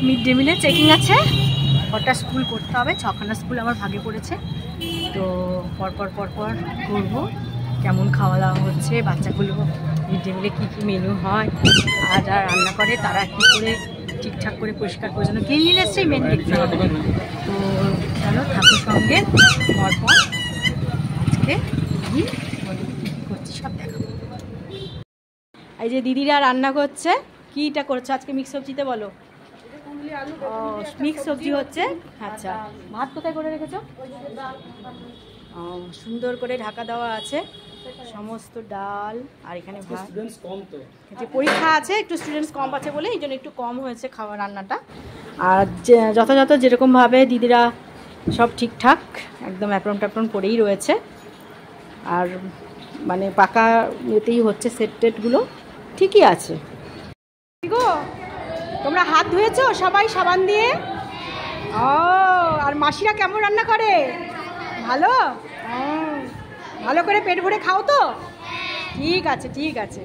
Mid day মিলে checking আছে, কটা স্কুল করতে হবে, 6খানা স্কুল আমার ভাগে পড়েছে। তো পরপর করবো কেমন খাওয়া দাওয়া হচ্ছে, বাচ্চাগুলো মিড ডে মিলে কী কী মেনু হয়, আর যারা রান্না করে তারা কী করে ঠিকঠাক করে পরিষ্কার পরিচ্ছন্ন ক্লিনলিনেসটাই মেন দেখতে হবে। তো চলো থাকুর সঙ্গে, পরপর আজকে কী করছি সব দেখাবো। এই যে দিদিরা রান্না করছে, কীটা করছে আজকে মিক্স সবজিতে বলো? মিক্স সবজি হচ্ছে। আচ্ছা, ভাত কোথায় করে রেখেছো? সুন্দর করে ঢাকা দেওয়া আছে সমস্ত ডাল, আর এখানে ভাত। যে পরীক্ষা আছে, একটু স্টুডেন্টস কম আছে বলে এই জন্য একটু কম হয়েছে খাওয়া রান্নাটা। আর যথাযথ যেরকমভাবে দিদিরা সব ঠিকঠাক একদম অ্যাপ্রন ট্যাপ্রন করেই রয়েছে। আর মানে পাকা এতেই হচ্ছে, সেট টেটগুলো ঠিকই আছে। গো, তোমরা হাত ধুয়েছো সবাই সাবান দিয়ে? ও, আর মাসিরা কেমন রান্না করে? ভালো? ভালো করে পেট ভরে খাও তো? ঠিক আছে ঠিক আছে,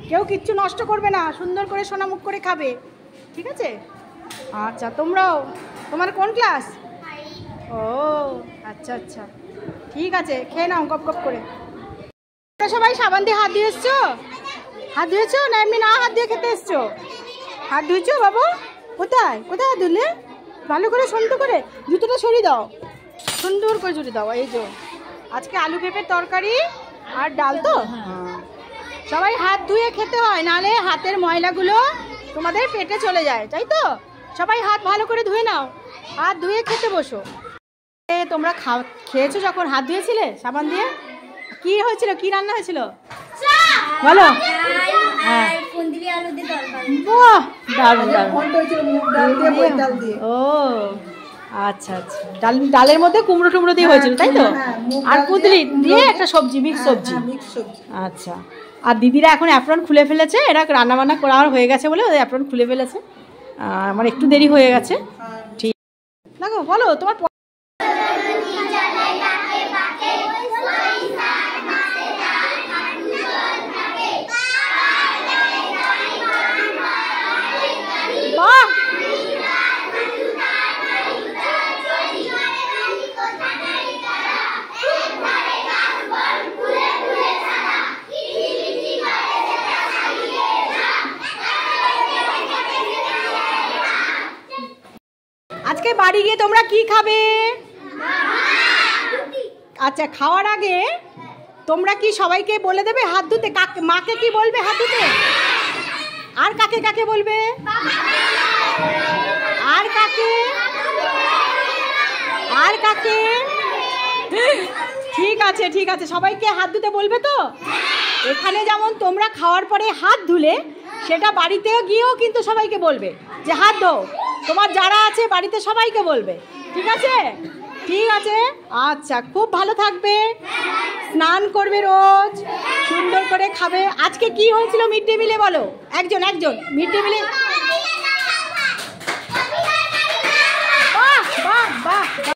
কেউ কিচ্ছু নষ্ট করবে না, সুন্দর করে সোনামুখ করে খাবে, ঠিক আছে? আচ্ছা, তোমরাও, তোমার কোন ক্লাস? ও আচ্ছা আচ্ছা, ঠিক আছে, খেয়ে নাও গপ গপ করে। সবাই সাবান দিয়ে হাত দিয়ে এসছো? হাত ধুয়েছো না এমনি না হাত দিয়ে খেতে এসছো? হাত ধুয়েছো বাবু? কোথায় কোথায় হাত ধুলে? ভালো করে সুন্দর করে জুতোটা সরিয়ে দাও, সুন্দর করে জুড়ে দাও। এই যে আজকে আলু পেঁপের তরকারি আর ডাল। তো সবাই হাত ধুয়ে খেতে হয়, নাহলে হাতের ময়লাগুলো তোমাদের পেটে চলে যায়, তাই তো? সবাই হাত ভালো করে ধুয়ে নাও, হাত ধুয়ে খেতে বসো। তোমরা খেয়েছো যখন হাত ধুয়েছিলে সাবান দিয়ে? কি হয়েছিল, কি রান্না হয়েছিল বলো? হ্যাঁ, বাহ, দারুণ দারুণ। ও আচ্ছা আচ্ছা, ডালের মধ্যে কুমড়ো টুমড়ো দিয়ে হয়েছিল, তাই তো? আর কুঁদরি দিয়ে একটা সবজি, মিক্স সবজি। আচ্ছা, আর দিদিরা এখন অ্যাপ্রন খুলে ফেলেছে, এরা রান্না বান্না করা হয়ে গেছে বলে ওদের অ্যাপ্রন খুলে ফেলেছে। আমার একটু দেরি হয়ে গেছে। ঠিক দেখো, বলো তোমার। আজকে বাড়ি গিয়ে তোমরা কি খাবে? আচ্ছা, খাওয়ার আগে তোমরা কি সবাইকে বলে দেবে হাত ধুতে? মাকে কি বলবে হাত ধুতে? আর কাকে কাকে বলবে? আর কাকে? আর কাকে? ঠিক আছে ঠিক আছে, সবাইকে হাত ধুতে বলবে তো? এখানে যেমন তোমরা খাওয়ার পরে হাত ধুলে, সেটা বাড়িতে গিয়েও কিন্তু সবাইকে বলবে যে হাত ধো। তোমার যারা আছে বাড়িতে সবাইকে বলবে, ঠিক আছে? ঠিক আছে, আচ্ছা, খুব ভালো থাকবে, স্নান করবে রোজ, সুন্দর করে খাবে। আজকে কি হয়েছিল মিড ডে মিলে বলো? একজন একজন মিড ডে মিলে। বাহ বাহ বাহ বাহ।